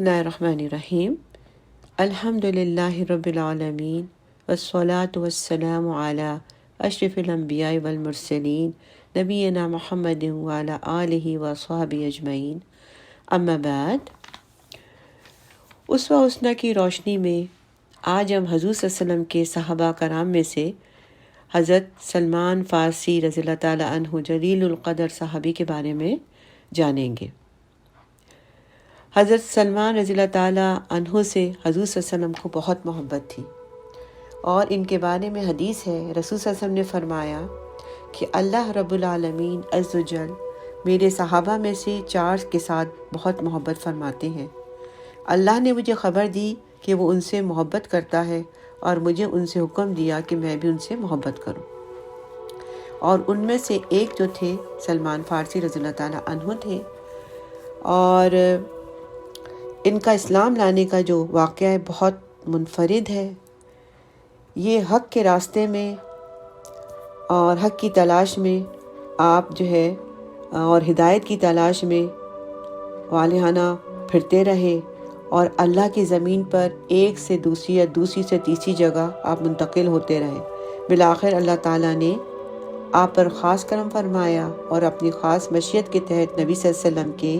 اللہ الرحمن الرحیم الحمد للہ رب العالمین والصلاة والسلام علی اشرف الانبیاء والمرسلین نبینا محمد وعلی آلہ وصحبہ اجمعین اما بعد۔ اسوہ حسنہ کی روشنی میں آج ہم حضور صلی اللہ علیہ وسلم کے صحابہ کرام میں سے حضرت سلمان فارسی رضی اللہ تعالیٰ عنہ جلیل القدر صحابی کے بارے میں جانیں گے۔ حضرت سلمان رضی اللہ تعالیٰ عنہ سے حضور صلی اللہ علیہ وسلم کو بہت محبت تھی، اور ان کے بارے میں حدیث ہے، رسول صلی اللہ علیہ وسلم نے فرمایا کہ اللہ رب العالمین عز و جل میرے صحابہ میں سے 4 کے ساتھ بہت محبت فرماتے ہیں۔ اللہ نے مجھے خبر دی کہ وہ ان سے محبت کرتا ہے، اور مجھے ان سے حکم دیا کہ میں بھی ان سے محبت کروں۔ اور ان میں سے ایک جو تھے سلمان فارسی رضی اللہ تعالیٰ عنہ تھے، اور ان کا اسلام لانے کا جو واقعہ ہے بہت منفرد ہے۔ یہ حق کے راستے میں اور حق کی تلاش میں آپ جو ہے اور ہدایت کی تلاش میں والہانہ پھرتے رہے، اور اللہ کی زمین پر ایک سے دوسری یا دوسری سے تیسری جگہ آپ منتقل ہوتے رہے۔ بالآخر اللہ تعالیٰ نے آپ پر خاص کرم فرمایا، اور اپنی خاص مشیت کے تحت نبی صلی اللہ علیہ وسلم کے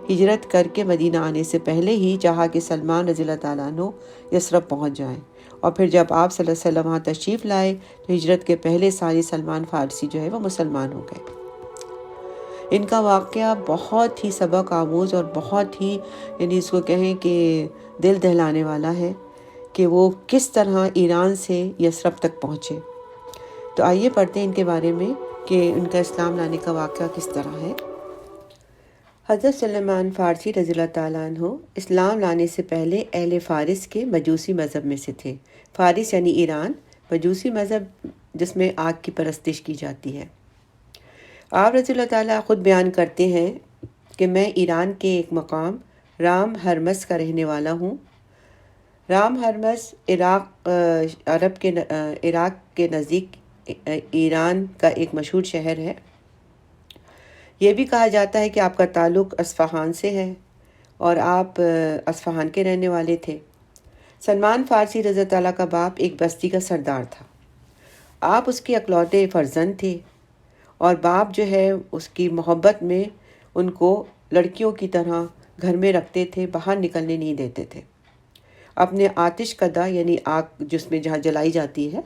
ہجرت کر کے مدینہ آنے سے پہلے ہی چاہا کہ سلمان رضی اللہ تعالیٰ عنہ یثرب پہنچ جائیں، اور پھر جب آپ صلی اللہ علیہ وسلم وہاں تشریف لائے تو ہجرت کے پہلے سال ہی سلمان فارسی جو ہے وہ مسلمان ہو گئے۔ ان کا واقعہ بہت ہی سبق آموز اور بہت ہی اس کو کہیں کہ دل دہلانے والا ہے کہ وہ کس طرح ایران سے یثرب تک پہنچے۔ تو آئیے پڑھتے ہیں ان کے بارے میں کہ ان کا اسلام لانے کا واقعہ کس طرح ہے۔ حضرت سلمان فارسی رضی اللہ تعالیٰ عنہ اسلام لانے سے پہلے اہل فارس کے مجوسی مذہب میں سے تھے۔ فارس یعنی ایران، مجوسی مذہب جس میں آگ کی پرستش کی جاتی ہے۔ آپ رضی اللہ تعالیٰ خود بیان کرتے ہیں کہ میں ایران کے ایک مقام رام ہرمز کا رہنے والا ہوں۔ رام ہرمز عراق کے نزدیک ایران کا ایک مشہور شہر ہے۔ یہ بھی کہا جاتا ہے کہ آپ کا تعلق اصفہان سے ہے، اور آپ اصفہان کے رہنے والے تھے۔ سلمان فارسی رضی اللہ تعالیٰ کا باپ ایک بستی کا سردار تھا۔ آپ اس کے اکلوتے فرزند تھے، اور باپ جو ہے اس کی محبت میں ان کو لڑکیوں کی طرح گھر میں رکھتے تھے، باہر نکلنے نہیں دیتے تھے۔ اپنے آتش کدہ یعنی آگ جس میں جہاں جلائی جاتی ہے،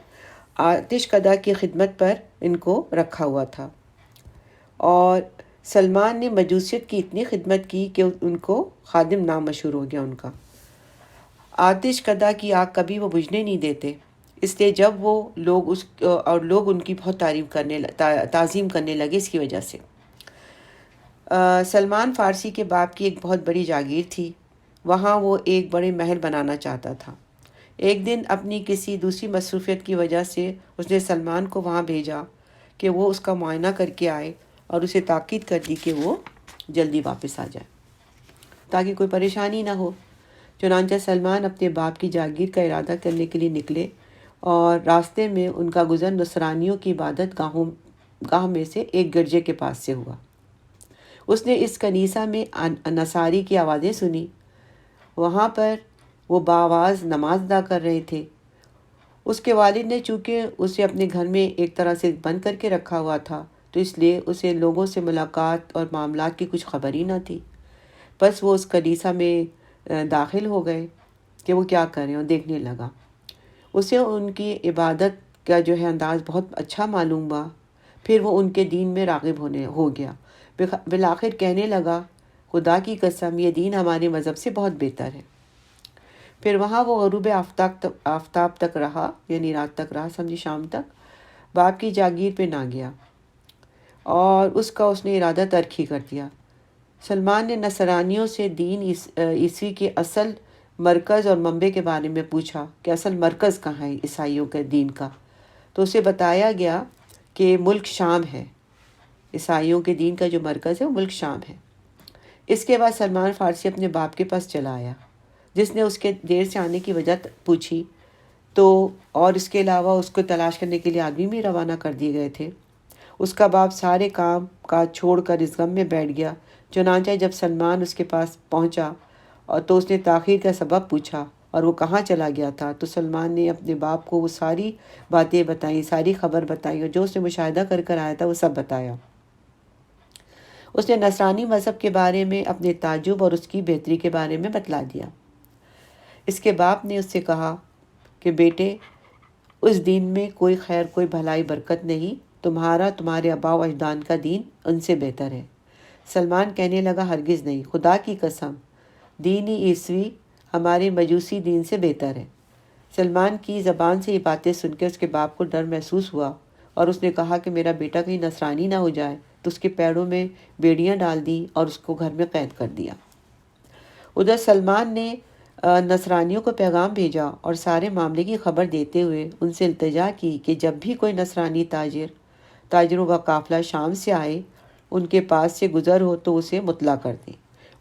آتش کدہ کی خدمت پر ان کو رکھا ہوا تھا، اور سلمان نے مجوسیت کی اتنی خدمت کی کہ ان کو خادم نام مشہور ہو گیا ان کا۔ آتش کدہ کی آگ کبھی وہ بجھنے نہیں دیتے، اس لیے جب وہ لوگ ان کی بہت تعظیم کرنے لگے اس کی وجہ سے۔ سلمان فارسی کے باپ کی ایک بہت بڑی جاگیر تھی، وہاں وہ ایک بڑے محل بنانا چاہتا تھا۔ ایک دن اپنی کسی دوسری مصروفیت کی وجہ سے اس نے سلمان کو وہاں بھیجا کہ وہ اس کا معائنہ کر کے آئے، اور اسے تاکید کر دی کہ وہ جلدی واپس آ جائے تاکہ کوئی پریشانی نہ ہو۔ چنانچہ سلمان اپنے باپ کی جاگیر کا ارادہ کرنے کے لیے نکلے، اور راستے میں ان کا گزر نصرانیوں کی عبادت گاہ میں سے ایک گرجے کے پاس سے ہوا۔ اس نے اس کنیسہ میں نصاری کی آوازیں سنی۔ وہاں پر وہ باآواز نماز ادا کر رہے تھے۔ اس کے والد نے چونکہ اسے اپنے گھر میں ایک طرح سے بند کر کے رکھا ہوا تھا، تو اس لیے اسے لوگوں سے ملاقات اور معاملات کی کچھ خبر ہی نہ تھی۔ بس وہ اس کنیسہ میں داخل ہو گئے کہ وہ کیا کریں، اور دیکھنے لگا۔ اسے ان کی عبادت کا جو ہے انداز بہت اچھا معلوم ہوا۔ پھر وہ ان کے دین میں راغب ہو گیا۔ بالآخر کہنے لگا، خدا کی قسم یہ دین ہمارے مذہب سے بہت بہتر ہے۔ پھر وہاں وہ غروب آفتاب تک رہا، یعنی رات تک رہا، سمجھی شام تک۔ باپ کی جاگیر پہ نہ گیا، اور اس نے ارادہ ترک ہی کر دیا۔ سلمان نے نصرانیوں سے دین عیسوی کے اصل مرکز اور منبع کے بارے میں پوچھا کہ اصل مرکز کہاں ہے عیسائیوں کے دین کا، تو اسے بتایا گیا کہ ملک شام ہے، عیسائیوں کے دین کا جو مرکز ہے وہ ملک شام ہے۔ اس کے بعد سلمان فارسی اپنے باپ کے پاس چلا آیا، جس نے اس کے دیر سے آنے کی وجہ پوچھی، تو اور اس کے علاوہ اس کو تلاش کرنے کے لیے آدمی بھی روانہ کر دیے گئے تھے۔ اس کا باپ سارے کام کاج چھوڑ کر اس غم میں بیٹھ گیا۔ چنانچہ جب سلمان اس کے پاس پہنچا اور تو اس نے تاخیر کا سبب پوچھا اور وہ کہاں چلا گیا تھا، تو سلمان نے اپنے باپ کو وہ ساری باتیں بتائیں، ساری خبر بتائی، اور جو اس نے مشاہدہ کر کر آیا تھا وہ سب بتایا۔ اس نے نصرانی مذہب کے بارے میں اپنے تعجب اور اس کی بہتری کے بارے میں بتلا دیا۔ اس کے باپ نے اس سے کہا کہ بیٹے، اس دین میں کوئی خیر، کوئی بھلائی، برکت نہیں، تمہارے آباء و اجداد کا دین ان سے بہتر ہے۔ سلمان کہنے لگا ہرگز نہیں، خدا کی قسم، دین عیسوی ہمارے مجوسی دین سے بہتر ہے۔ سلمان کی زبان سے یہ باتیں سن کے اس کے باپ کو ڈر محسوس ہوا اور اس نے کہا کہ میرا بیٹا کہیں نصرانی نہ ہو جائے، تو اس کے پیروں میں بیڑیاں ڈال دیں اور اس کو گھر میں قید کر دیا۔ ادھر سلمان نے نصرانیوں کو پیغام بھیجا اور سارے معاملے کی خبر دیتے ہوئے ان سے التجا کی کہ جب بھی کوئی نصرانی تاجروں کا قافلہ شام سے آئے، ان کے پاس سے گزر ہو تو اسے مطلع کر دیں،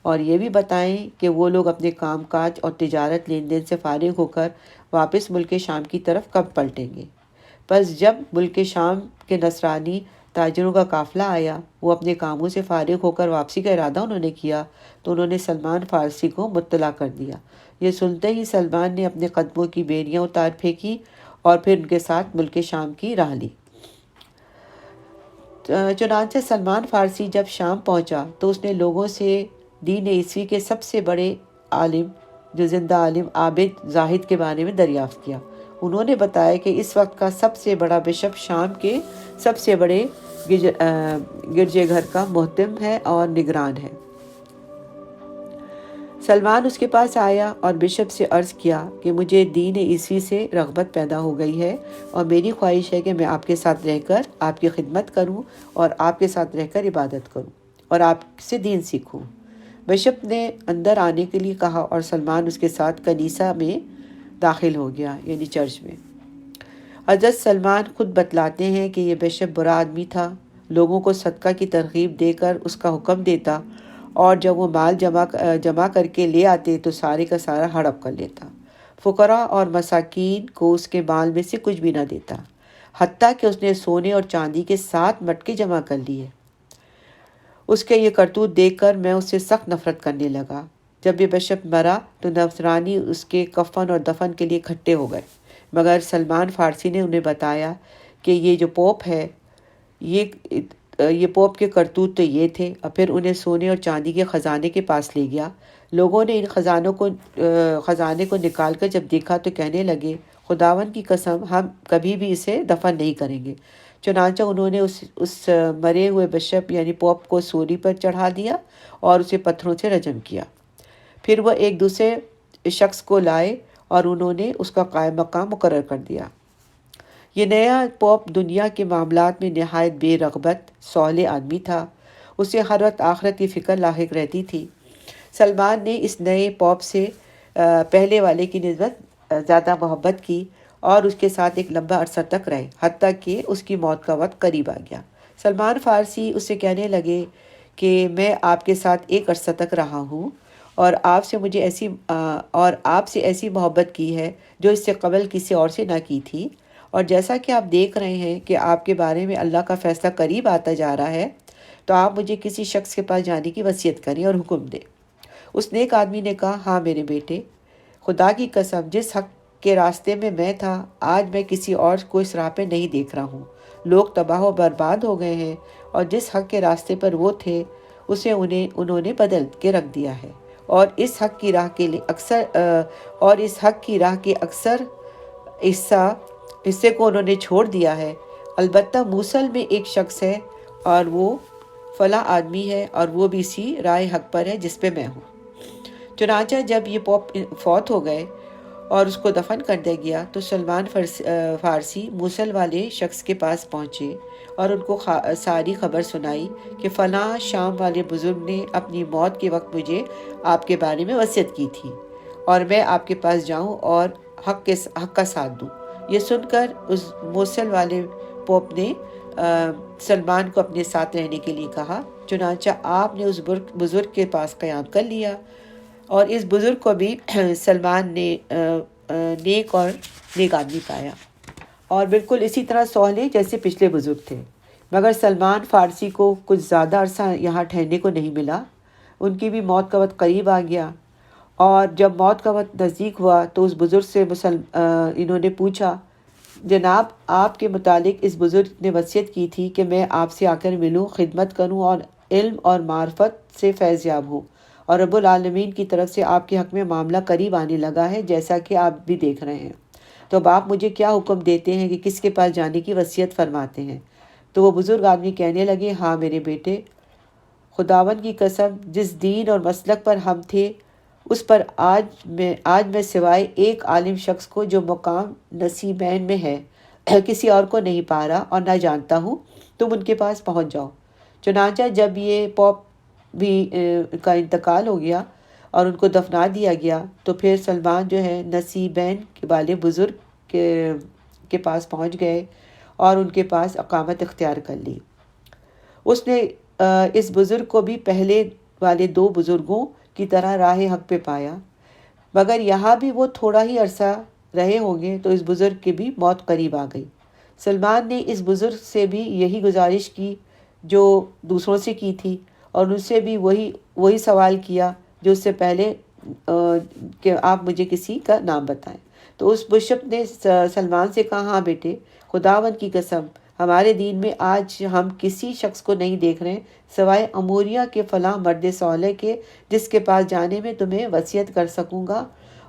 اور یہ بھی بتائیں کہ وہ لوگ اپنے کام کاج اور تجارت لین دین سے فارغ ہو کر واپس ملک شام کی طرف کب پلٹیں گے۔ بس جب ملک شام کے نصرانی تاجروں کا قافلہ آیا، وہ اپنے کاموں سے فارغ ہو کر واپسی کا ارادہ انہوں نے کیا، تو انہوں نے سلمان فارسی کو مطلع کر دیا۔ یہ سنتے ہی سلمان نے اپنے قدموں کی بیڑیاں اتار پھینکی اور پھر ان کے ساتھ ملک شام کی راہ لی۔ چنانچہ سلمان فارسی جب شام پہنچا تو اس نے لوگوں سے دین عیسوی کے سب سے بڑے عالم، جو زندہ عالم، عابد، زاہد کے بارے میں دریافت کیا۔ انہوں نے بتایا کہ اس وقت کا سب سے بڑا بشپ شام کے سب سے بڑے گرجے گھر کا محتم ہے اور نگران ہے۔ سلمان اس کے پاس آیا اور بشپ سے عرض کیا کہ مجھے دین عیسوی سے رغبت پیدا ہو گئی ہے اور میری خواہش ہے کہ میں آپ کے ساتھ رہ کر آپ کی خدمت کروں اور آپ کے ساتھ رہ کر عبادت کروں اور آپ سے دین سیکھوں۔ بشپ نے اندر آنے کے لیے کہا اور سلمان اس کے ساتھ کنیسہ میں داخل ہو گیا، یعنی چرچ میں۔ حضرت سلمان خود بتلاتے ہیں کہ یہ بشپ برا آدمی تھا، لوگوں کو صدقہ کی ترغیب دے کر اس کا حکم دیتا، اور جب وہ مال جمع کر کے لے آتے تو سارے کا سارا ہڑپ کر لیتا۔ فقراء اور مساکین کو اس کے مال میں سے کچھ بھی نہ دیتا، حتیٰ کہ اس نے سونے اور چاندی کے 7 مٹکے جمع کر لیے۔ اس کے یہ کرتوت دیکھ کر میں اس سے سخت نفرت کرنے لگا۔ جب یہ بشپ مرا تو نصرانی اس کے کفن اور دفن کے لیے اکٹھے ہو گئے، مگر سلمان فارسی نے انہیں بتایا کہ یہ جو پوپ ہے، یہ پوپ کے کرتوت تو یہ تھے، اور پھر انہیں سونے اور چاندی کے خزانے کے پاس لے گیا۔ لوگوں نے ان خزانے کو نکال کر جب دیکھا تو کہنے لگے خداوند کی قسم، ہم کبھی بھی اسے دفن نہیں کریں گے۔ چنانچہ انہوں نے اس مرے ہوئے بشپ یعنی پوپ کو سولی پر چڑھا دیا اور اسے پتھروں سے رجم کیا۔ پھر وہ ایک دوسرے شخص کو لائے اور انہوں نے اس کا قائم مقام مقرر کر دیا۔ یہ نیا پوپ دنیا کے معاملات میں نہایت بے رغبت صالح آدمی تھا، اسے ہر وقت آخرت کی فکر لاحق رہتی تھی۔ سلمان نے اس نئے پوپ سے پہلے والے کی نسبت زیادہ محبت کی اور اس کے ساتھ ایک لمبا عرصہ تک رہے، حتیٰ کہ اس کی موت کا وقت قریب آ گیا۔ سلمان فارسی اس سے کہنے لگے کہ میں آپ کے ساتھ ایک عرصہ تک رہا ہوں اور آپ سے ایسی محبت کی ہے جو اس سے قبل کسی اور سے نہ کی تھی، اور جیسا کہ آپ دیکھ رہے ہیں کہ آپ کے بارے میں اللہ کا فیصلہ قریب آتا جا رہا ہے، تو آپ مجھے کسی شخص کے پاس جانے کی وصیت کریں اور حکم دیں۔ اس نیک آدمی نے کہا، ہاں میرے بیٹے، خدا کی قسم، جس حق کے راستے میں تھا، آج میں کسی اور کو اس راہ پہ نہیں دیکھ رہا ہوں۔ لوگ تباہ و برباد ہو گئے ہیں، اور جس حق کے راستے پر وہ تھے اسے انہوں نے بدل کے رکھ دیا ہے، اور اس حق کی راہ کے اکثر حصے کو انہوں نے چھوڑ دیا ہے۔ البتہ موصل میں ایک شخص ہے اور وہ فلاں آدمی ہے، اور وہ بھی اسی رائے حق پر ہے جس پہ میں ہوں۔ چنانچہ جب یہ پوپ فوت ہو گئے اور اس کو دفن کر دیا گیا تو سلمان فارسی موصل والے شخص کے پاس پہنچے اور ان کو ساری خبر سنائی کہ فلاں شام والے بزرگ نے اپنی موت کے وقت مجھے آپ کے بارے میں وصیت کی تھی اور میں آپ کے پاس جاؤں اور حق کا ساتھ دوں۔ یہ سن کر اس موصل والے پوپ نے سلمان کو اپنے ساتھ رہنے کے لیے کہا۔ چنانچہ آپ نے اس بزرگ کے پاس قیام کر لیا، اور اس بزرگ کو بھی سلمان نے نیک آدمی پایا اور بالکل اسی طرح صالح جیسے پچھلے بزرگ تھے۔ مگر سلمان فارسی کو کچھ زیادہ عرصہ یہاں ٹھہرنے کو نہیں ملا، ان کی بھی موت کا وقت قریب آ گیا، اور جب موت کا وقت نزدیک ہوا تو اس بزرگ سے انہوں نے پوچھا، جناب آپ کے متعلق اس بزرگ نے وصیت کی تھی کہ میں آپ سے آ کر ملوں، خدمت کروں اور علم اور معرفت سے فیض یاب ہوں، اور رب العالمین کی طرف سے آپ کے حق میں معاملہ قریب آنے لگا ہے جیسا کہ آپ بھی دیکھ رہے ہیں، تو اب آپ مجھے کیا حکم دیتے ہیں کہ کس کے پاس جانے کی وصیت فرماتے ہیں؟ تو وہ بزرگ آدمی کہنے لگے، ہاں میرے بیٹے، خداوند کی قسم، جس دین اور مسلک پر ہم تھے اس پر آج میں سوائے ایک عالم شخص کو جو مقام نصیبین میں ہے کسی اور کو نہیں پا رہا اور نہ جانتا ہوں، تم ان کے پاس پہنچ جاؤ۔ چنانچہ جب یہ پوپ بھی کا انتقال ہو گیا اور ان کو دفنا دیا گیا تو پھر سلمان جو ہے نصیبین والے بزرگ کے پاس پہنچ گئے اور ان کے پاس اقامت اختیار کر لی۔ اس نے اس بزرگ کو بھی پہلے والے دو بزرگوں کی طرح راہ حق پہ پایا، مگر یہاں بھی وہ تھوڑا ہی عرصہ رہے ہوں گے تو اس بزرگ کی بھی موت قریب آ گئی۔ سلمان نے اس بزرگ سے بھی یہی گزارش کی جو دوسروں سے کی تھی، اور ان سے بھی وہی سوال کیا جو اس سے پہلے کہ آپ مجھے کسی کا نام بتائیں۔ تو اس بشپ نے سلمان سے کہا، ہاں بیٹے، خداوند کی قسم، ہمارے دین میں آج ہم کسی شخص کو نہیں دیکھ رہے سوائے اموریہ کے فلاں مرد صالح کے، جس کے پاس جانے میں تمہیں وصیت کر سکوں گا،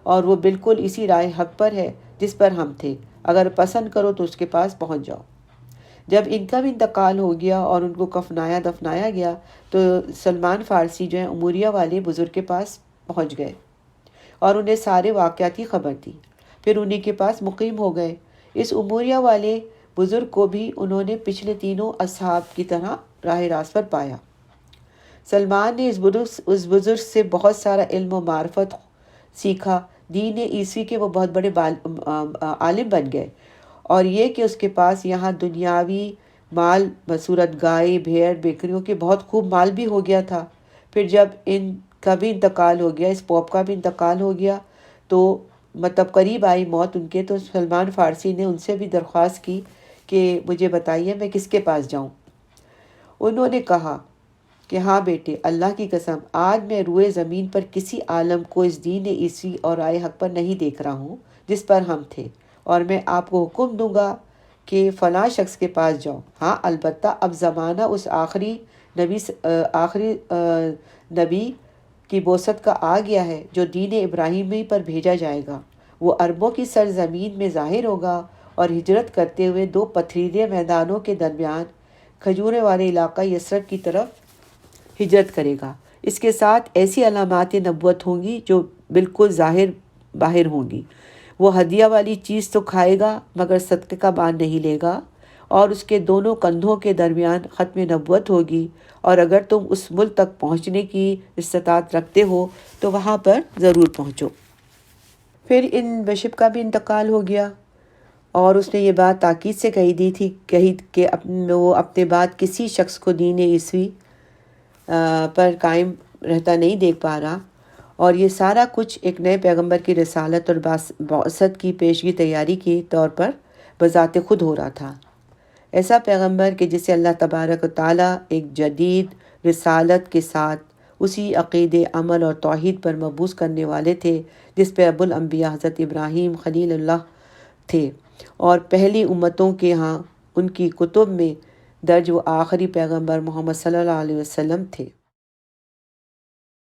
اور وہ بالکل اسی رائے حق پر ہے جس پر ہم تھے، اگر پسند کرو تو اس کے پاس پہنچ جاؤ۔ جب ان کا بھی انتقال ہو گیا اور ان کو کفنایا دفنایا گیا تو سلمان فارسی جو ہے اموریہ والے بزرگ کے پاس پہنچ گئے اور انہیں سارے واقعات کی خبر دی، پھر انہیں کے پاس مقیم ہو گئے۔ اس اموریہ والے بزرگ کو بھی انہوں نے پچھلے تینوں اصحاب کی طرح راہ راست پر پایا۔ سلمان نے اس بزرگ سے بہت سارا علم و معرفت سیکھا، دین عیسوی کے وہ بہت بڑے عالم بن گئے، اور یہ کہ اس کے پاس یہاں دنیاوی مال بصورت گائے بھیڑ بکریوں کے بہت خوب مال بھی ہو گیا تھا۔ پھر جب ان کا بھی انتقال ہو گیا، اس پوپ کا بھی انتقال ہو گیا، تو مطلب قریب آئی موت ان کے، تو سلمان فارسی نے ان سے بھی درخواست کی کہ مجھے بتائیے میں کس کے پاس جاؤں۔ انہوں نے کہا کہ ہاں بیٹے، اللہ کی قسم، آج میں روئے زمین پر کسی عالم کو اس دین عیسوی اور رائے حق پر نہیں دیکھ رہا ہوں جس پر ہم تھے، اور میں آپ کو حکم دوں گا کہ فلاں شخص کے پاس جاؤ۔ ہاں البتہ اب زمانہ اس آخری نبی کی بعثت کا آ گیا ہے جو دین ابراہیمی پر بھیجا جائے گا۔ وہ عربوں کی سرزمین میں ظاہر ہوگا اور ہجرت کرتے ہوئے دو پتھریلے میدانوں کے درمیان کھجورے والے علاقہ یثرب کی طرف ہجرت کرے گا۔ اس کے ساتھ ایسی علامات نبوت ہوں گی جو بالکل باہر ہوں گی۔ وہ ہدیہ والی چیز تو کھائے گا مگر صدقے کا بان نہیں لے گا، اور اس کے دونوں کندھوں کے درمیان ختم نبوت ہوگی، اور اگر تم اس ملک تک پہنچنے کی استطاعت رکھتے ہو تو وہاں پر ضرور پہنچو۔ پھر ان بشپ کا بھی انتقال ہو گیا، اور اس نے یہ بات تاکید سے کہی کہ وہ اپنے بعد کسی شخص کو دین عیسوی پر قائم رہتا نہیں دیکھ پا رہا، اور یہ سارا کچھ ایک نئے پیغمبر کی رسالت اور بعثت کی پیشگی تیاری کے طور پر بذات خود ہو رہا تھا۔ ایسا پیغمبر کہ جسے اللہ تبارک و تعالیٰ ایک جدید رسالت کے ساتھ اسی عقیدے، عمل اور توحید پر مبعوث کرنے والے تھے جس پہ ابو الانبیاء حضرت ابراہیم خلیل اللہ تھے، اور پہلی امتوں کے ہاں ان کی کتب میں درج وہ آخری پیغمبر محمد صلی اللہ علیہ وسلم تھے۔